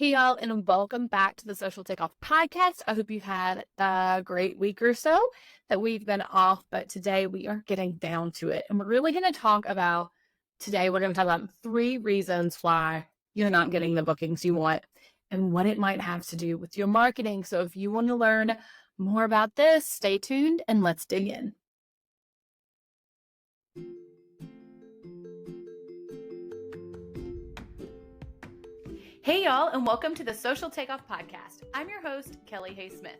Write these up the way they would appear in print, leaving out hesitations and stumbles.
Hey y'all, and welcome back to the Social Takeoff Podcast. I hope you had a great week or so that we've been off, but today we are getting down to it. And we're really going to talk about, today we're going to talk about 3 reasons why you're not getting the bookings you want and what it might have to do with your marketing. So if you want to learn more about this, stay tuned and let's dig in. Hey y'all, and welcome to the Social Takeoff Podcast. I'm your host, Kelli Hayes Smith.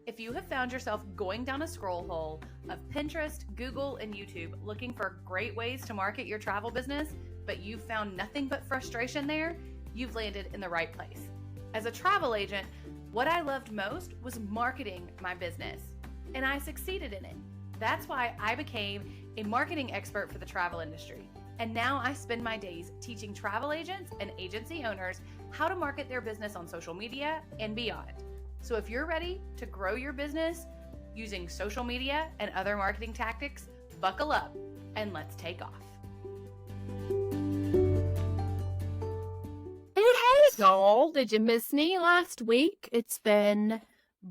If you have found yourself going down a scroll hole of Pinterest, Google, and YouTube looking for great ways to market your travel business, but you've found nothing but frustration there, you've landed in the right place. As a travel agent, what I loved most was marketing my business, and I succeeded in it. That's why I became a marketing expert for the travel industry. And now I spend my days teaching travel agents and agency owners how to market their business on social media and beyond. So if you're ready to grow your business using social media and other marketing tactics, buckle up and let's take off. Hey y'all, did you miss me last week? It's been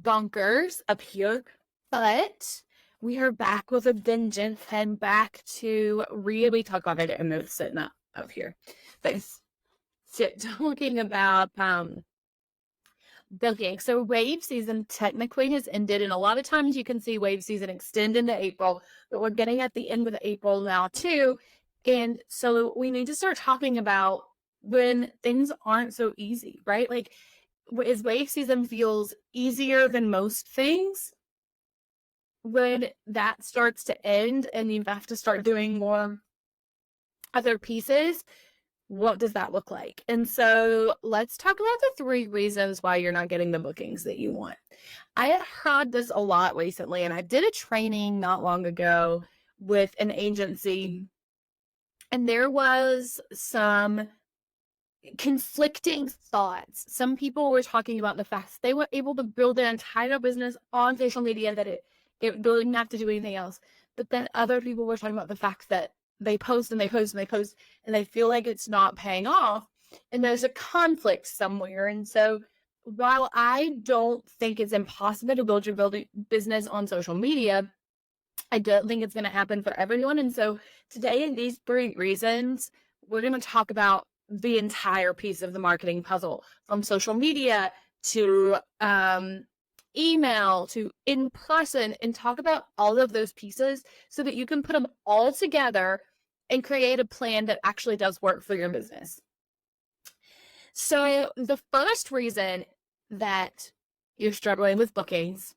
bonkers up here, but we are back with a vengeance and back to really talk about it and it's sitting up here. But talking about booking. So wave season technically has ended, and a lot of times you can see wave season extend into April, but we're getting at the end of April now too. And so we need to start talking about when things aren't so easy, right? Like, as wave season feels easier than most things, when that starts to end and you have to start doing more other pieces, what does that look like? And so let's talk about the 3 reasons why you're not getting the bookings that you want. I had heard this a lot recently, and I did a training not long ago with an agency, and there was some conflicting thoughts. Some people were talking about the fact they were able to build an entire business on social media, that it didn't have to do anything else. But then other people were talking about the fact that they post and they post and they post and they feel like it's not paying off. And there's a conflict somewhere. And so while I don't think it's impossible to build your business on social media, I don't think it's going to happen for everyone. And so today, in these 3 reasons, we're going to talk about the entire piece of the marketing puzzle, from social media to email to in person, and talk about all of those pieces so that you can put them all together and create a plan that actually does work for your business. So the first reason that you're struggling with bookings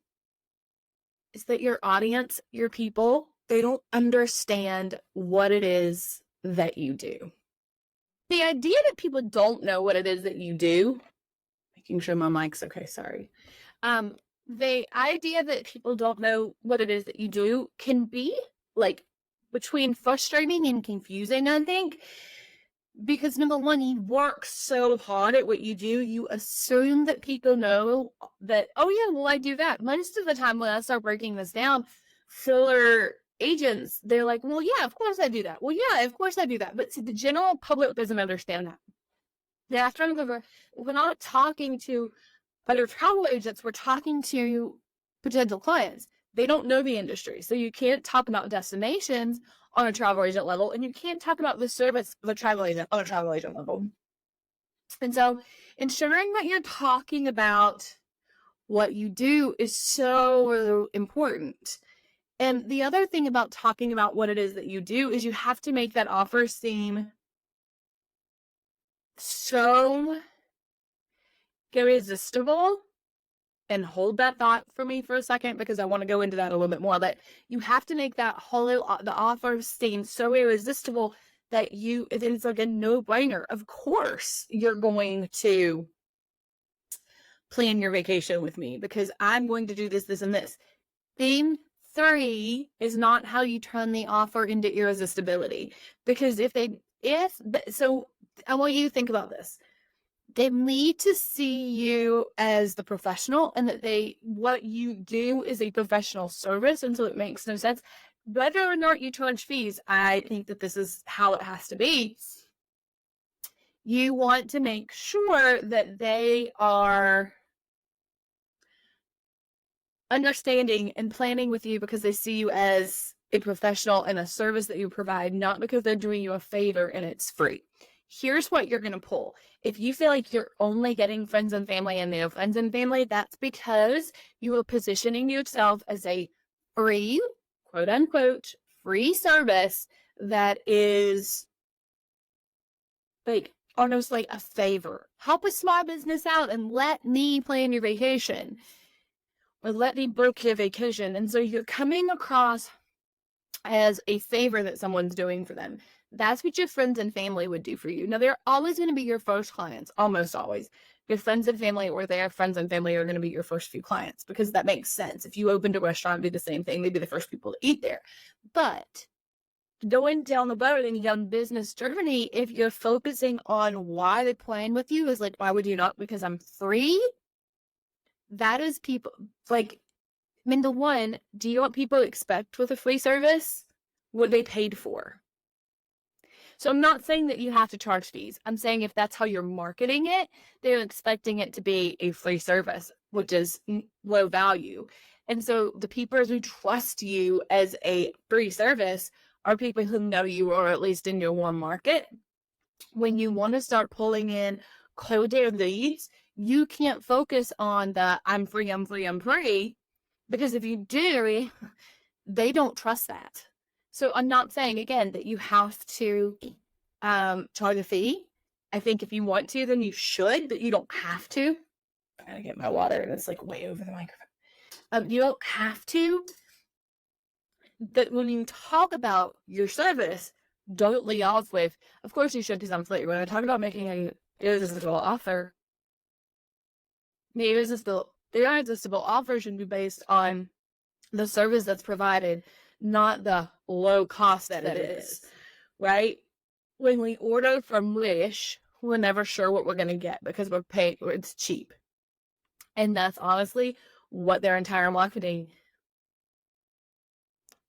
is that your audience, your people, they don't understand what it is that you do. The idea that people don't know what it is that you do, making sure my mic's okay, sorry. The idea that people don't know what it is that you do can be like between frustrating and confusing, I think, because number one, you work so hard at what you do, you assume that people know that, oh yeah, well, I do that. Most of the time when I start breaking this down, filler agents, they're like, well, yeah, of course I do that. Well, yeah, of course I do that. But see, the general public doesn't understand that. We're not talking to other travel agents, we're talking to potential clients. They don't know the industry. So you can't talk about destinations on a travel agent level, and you can't talk about the service of a travel agent on a travel agent level. And so ensuring that you're talking about what you do is so important. And the other thing about talking about what it is that you do is you have to make that offer seem so irresistible. And hold that thought for me for a second, because I want to go into that a little bit more. That you have to make that the offer seem so irresistible that it's like a no-brainer. Of course, you're going to plan your vacation with me because I'm going to do this, this, and this. Theme 3 is not how you turn the offer into irresistibility. Because so I want you to think about this. They need to see you as the professional, and that what you do is a professional service, and so it makes no sense. Whether or not you charge fees, I think that this is how it has to be. You want to make sure that they are understanding and planning with you because they see you as a professional and a service that you provide, not because they're doing you a favor and it's free. Here's what you're going to pull. If you feel like you're only getting friends and family and no friends and family, that's because you are positioning yourself as a free, quote unquote, free service that is like almost like a favor. Help a small business out and let me plan your vacation. Or let me book your vacation. And so you're coming across as a favor that someone's doing for them. That's what your friends and family would do for you. Now, they're always going to be your first clients, almost always. Your friends and family or their friends and family are going to be your first few clients because that makes sense. If you opened a restaurant, do the same thing. They'd be the first people to eat there. But going down the road and young business journey, if you're focusing on why they plan with you, is like, why would you not? Because I'm free. That is people like, I mean, the one, do you know what people expect with a free service? What they paid for. So I'm not saying that you have to charge fees. I'm saying if that's how you're marketing it, they're expecting it to be a free service, which is low value. And so the people who trust you as a free service are people who know you, or at least in your warm market. When you want to start pulling in cold leads, you can't focus on the I'm free, because if you do, they don't trust that. So I'm not saying, again, that you have to charge a fee. I think if you want to, then you should, but you don't have to. I gotta get my water, and it's like way over the microphone. You don't have to. That when you talk about your service, don't lead off with, of course you should, because I'm free. When I talk about making an irresistible offer, the irresistible offer should be based on the service that's provided, not the low cost that it is, right? When we order from Wish, we're never sure what we're going to get because we're paid, it's cheap. And that's honestly what their entire marketing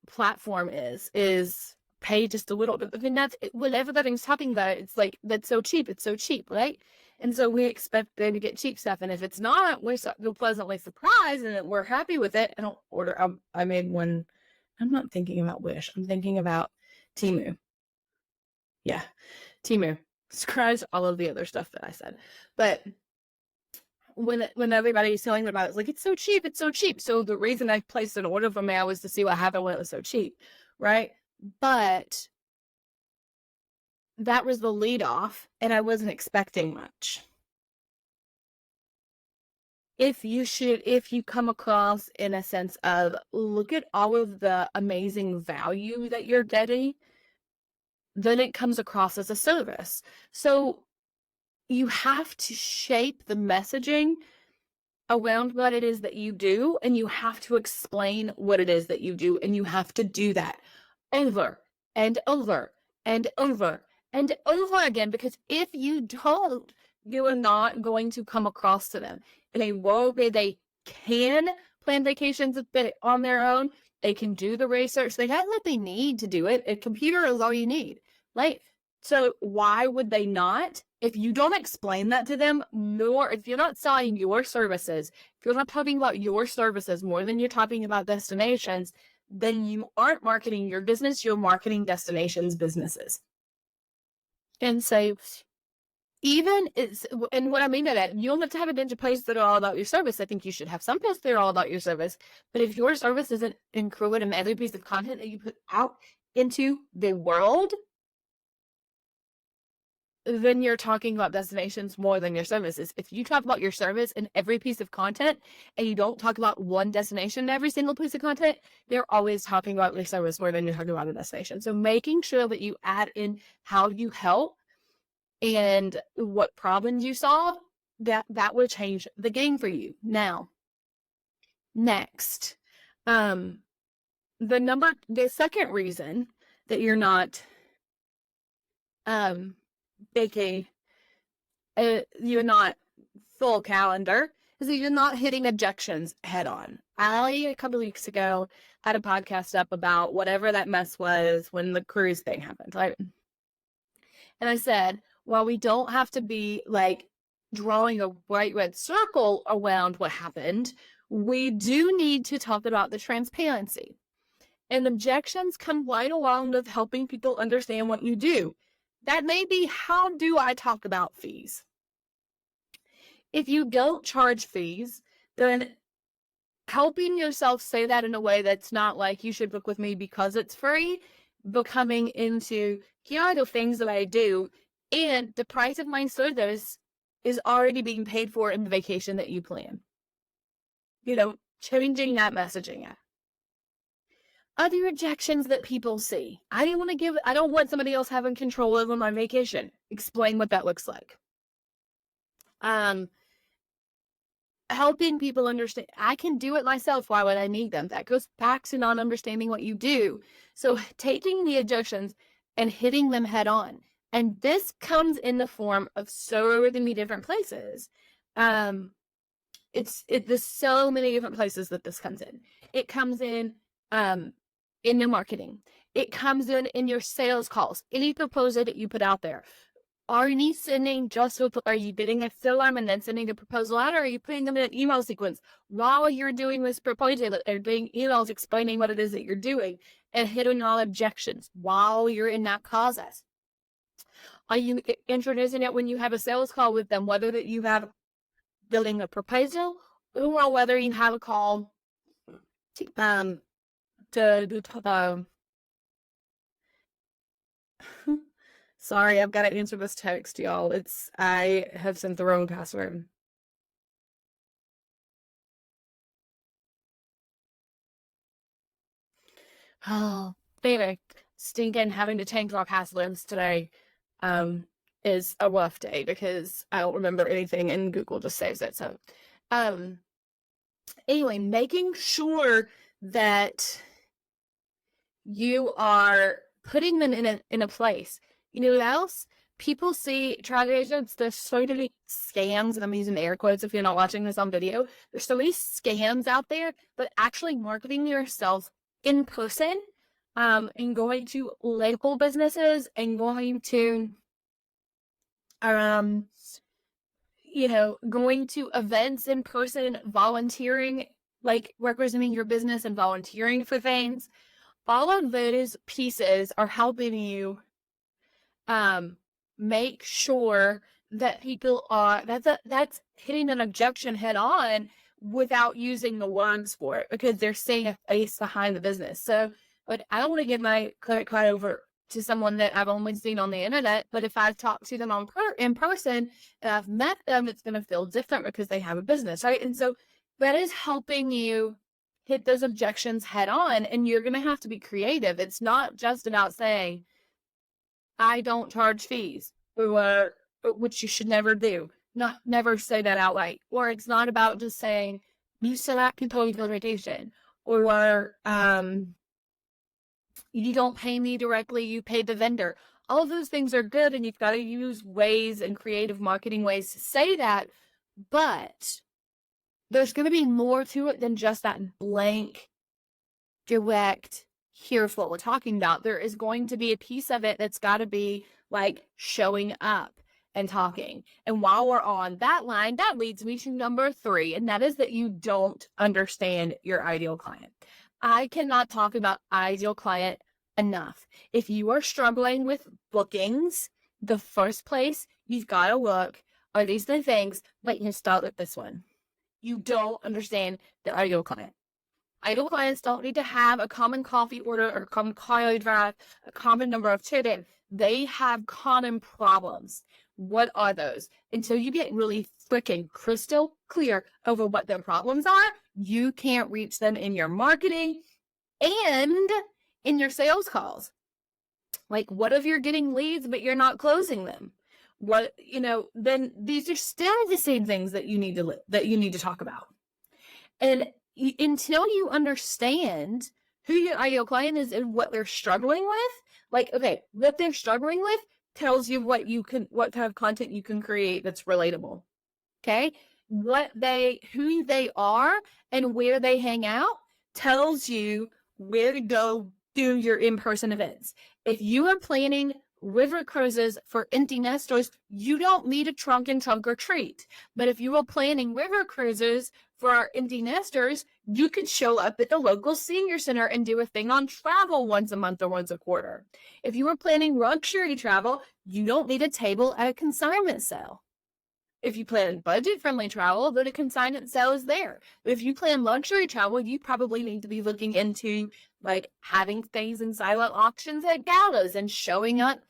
platform is pay just a little bit. I mean, that's what everybody's talking about. It's like, that's so cheap. It's so cheap, right? And so we expect them to get cheap stuff. And if it's not, we're pleasantly surprised and we're happy with it. I don't order. I made one. I'm not thinking about Wish. I'm thinking about Temu. Yeah, Temu. Scratch all of the other stuff that I said. But when everybody's telling about it, it's like, it's so cheap. It's so cheap. So the reason I placed an order from there was to see what happened when it was so cheap, right? But that was the lead off, and I wasn't expecting much. If you come across in a sense of, look at all of the amazing value that you're getting, then it comes across as a service. So you have to shape the messaging around what it is that you do, and you have to explain what it is that you do, and you have to do that over and over and over and over again, because if you don't, you are not going to come across to them in a world where they can plan vacations on their own. They can do the research. They got what they need to do it. A computer is all you need, right? So why would they not? If you don't explain that to them, nor if you're not selling your services, if you're not talking about your services more than you're talking about destinations, then you aren't marketing your business, you're marketing destinations businesses. And so and what I mean by that, you don't have to have a bunch of posts that are all about your service. I think you should have some posts that are all about your service. But if your service isn't included in every piece of content that you put out into the world, then you're talking about destinations more than your services. If you talk about your service in every piece of content and you don't talk about one destination in every single piece of content, you're always talking about your service more than you're talking about a destination. So making sure that you add in how you help and what problems you solve, that would change the game for you. Now, next, the second reason that you're not you're not full calendar is that you're not hitting objections head on. A couple of weeks ago, had a podcast up about whatever that mess was when the cruise thing happened, right? And I said, while we don't have to be like drawing a bright red circle around what happened, we do need to talk about the transparency. And objections come right along with helping people understand what you do. That may be, how do I talk about fees? If you don't charge fees, then helping yourself say that in a way that's not like, you should book with me because it's free, becoming into, here are the things that I do, and the price of my service is already being paid for in the vacation that you plan. Changing that messaging. Other objections that people see. I don't want somebody else having control over my vacation. Explain what that looks like. Helping people understand, I can do it myself. Why would I need them? That goes back to not understanding what you do. So taking the objections and hitting them head on. And this comes in the form of so many different places. There's so many different places that this comes in. It comes in your marketing. It comes in your sales calls. Any proposal that you put out there. Are you bidding a form and then sending a proposal out, or are you putting them in an email sequence while you're doing this proposal and doing emails explaining what it is that you're doing and hitting all objections while you're in that process? Are you introducing it when you have a sales call with them, whether that you have building a proposal or whether you have a call sorry, I've got to answer this text, y'all. I have sent the wrong password. Oh, anyway, stinking having to change our passwords today is a rough day because I don't remember anything and Google just saves it. So, anyway, making sure that you are putting them in a place. You know what else? People see travel agents, there's so many scams, and I'm using air quotes if you're not watching this on video. There's so many scams out there, but actually marketing yourself in person, and going to local businesses and going to, going to events in person, volunteering, like representing your business and volunteering for things. All of those pieces are helping you make sure that people are, that's hitting an objection head on without using the words for it, because they're seeing a face behind the business. So, but I don't want to give my credit card over to someone that I've only seen on the internet, but if I've talked to them in person and I've met them, it's going to feel different because they have a business, right? And so that is helping you hit those objections head on, and you're going to have to be creative. It's not just about saying, I don't charge fees, or which you should never do. Never say that outright. Or it's not about just saying, you select people your rotation, or you don't pay me directly, you pay the vendor. All of those things are good, and you've got to use ways and creative marketing ways to say that, but there's going to be more to it than just that blank, direct, here's what we're talking about. There is going to be a piece of it that's got to be like showing up and talking. And while we're on that line, that leads me to number 3, and that is that you don't understand your ideal client. I cannot talk about ideal client enough. If you are struggling with bookings, the first place you've got to look are these the things, but you start with this one. You don't understand the ideal client. Ideal clients don't need to have a common coffee order or a common car drive, a common number of children. They have common problems. What are those? Until you get really freaking crystal clear over what their problems are, you can't reach them in your marketing and in your sales calls. Like, what if you're getting leads but you're not closing them? Then these are still the same things that you need to talk about. And until you understand who your ideal client is and what they're struggling with, what they're struggling with tells you what kind of content you can create that's relatable. Okay? Who they are and where they hang out tells you where to go do your in-person events. If you are planning river cruises for empty nesters, you don't need a trunk and trunk or treat. But if you were planning river cruises for our empty nesters, you could show up at the local senior center and do a thing on travel once a month or once a quarter. If you were planning luxury travel, you don't need a table at a consignment sale. If you plan budget-friendly travel, then a consignment sale is there. If you plan luxury travel, you probably need to be looking into like having things in silent auctions at galas and showing up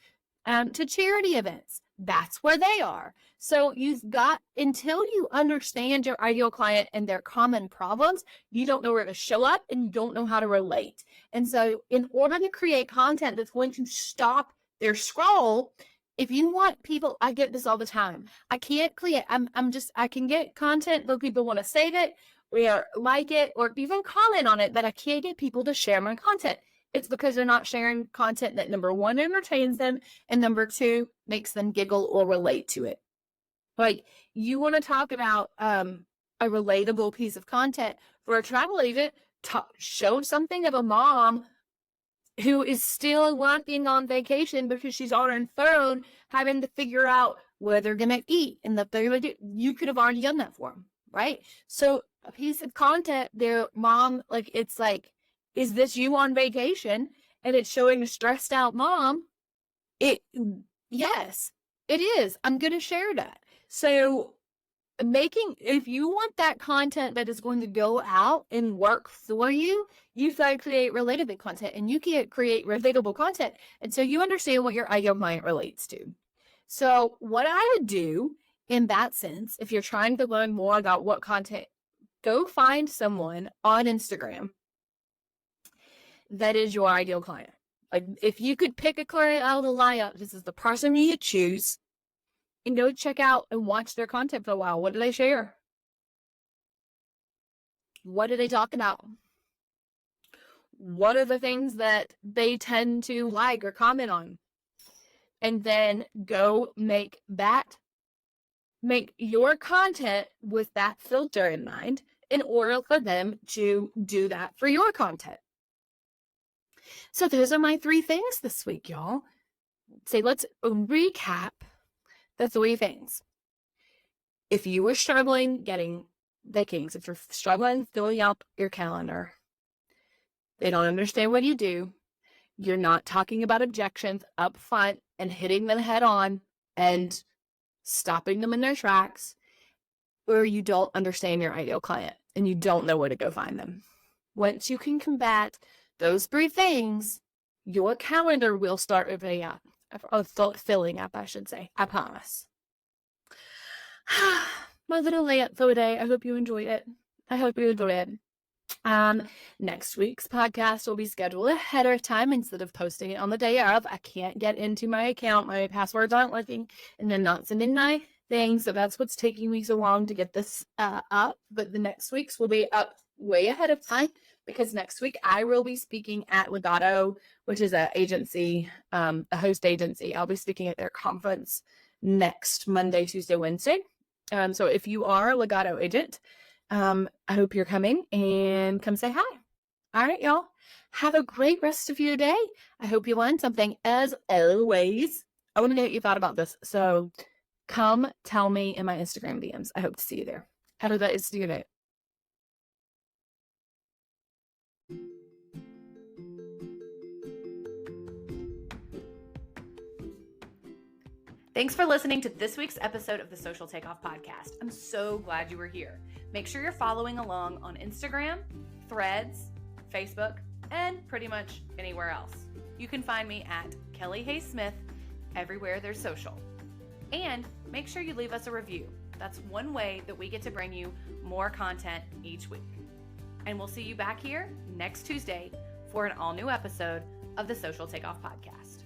to charity events. That's where they are. So you've got, until you understand your ideal client and their common problems, you don't know where to show up and you don't know how to relate. And so in order to create content that's going to stop their scroll, if you want people, I get this all the time. I can't create, I can get content that people want to save it or like it or even comment on it, but I can't get people to share my content. It's because they're not sharing content that, number one, entertains them, and number two, makes them giggle or relate to it. Like, you want to talk about a relatable piece of content for a travel agent, show something of a mom who is still working on vacation because she's on her phone having to figure out where they're going to eat and that they're going to do. You could have already done that for them, right? So a piece of content, their mom, like, it's like, is this you on vacation? And it's showing a stressed out mom. Yes, it is. I'm going to share that. So if you want that content that is going to go out and work for you, you've got to create relatable content, and you can't create relatable content until you understand what your ideal client relates to. So what I would do in that sense, if you're trying to learn more about what content, go find someone on Instagram that is your ideal client. Like, if you could pick a client out of the lineup, this is the person you choose, and go check out and watch their content for a while. What do they share? What do they talk about? What are the things that they tend to like or comment on? And then go make your content with that filter in mind in order for them to do that for your content. So those are my 3 things this week, y'all. Let's recap the 3 things. If you were struggling getting bookings, if you're struggling filling out your calendar, they don't understand what you do, you're not talking about objections up front and hitting them head on and stopping them in their tracks, or you don't understand your ideal client and you don't know where to go find them. Once you can combat those 3 things, your calendar will start filling up, I should say. I promise. My little layup for today. I hope you enjoyed it. Next week's podcast will be scheduled ahead of time instead of posting it on the day of. I can't get into my account. My passwords aren't working, and then not sending my thing. So that's what's taking me so long to get this up. But the next week's will be up way ahead of time, because next week I will be speaking at Legato, which is a agency, a host agency. I'll be speaking at their conference next Monday, Tuesday, Wednesday. So if you are a Legato agent, I hope you're coming and come say hi. All right, y'all. Have a great rest of your day. I hope you learned something. As always, I want to know what you thought about this. So come tell me in my Instagram DMs. I hope to see you there. Have a good day. Thanks for listening to this week's episode of the Social Takeoff Podcast. I'm so glad you were here. Make sure you're following along on Instagram, Threads, Facebook, and pretty much anywhere else. You can find me at Kelli Hayes Smith everywhere there's social. And make sure you leave us a review. That's one way that we get to bring you more content each week. And we'll see you back here next Tuesday for an all-new episode of the Social Takeoff Podcast.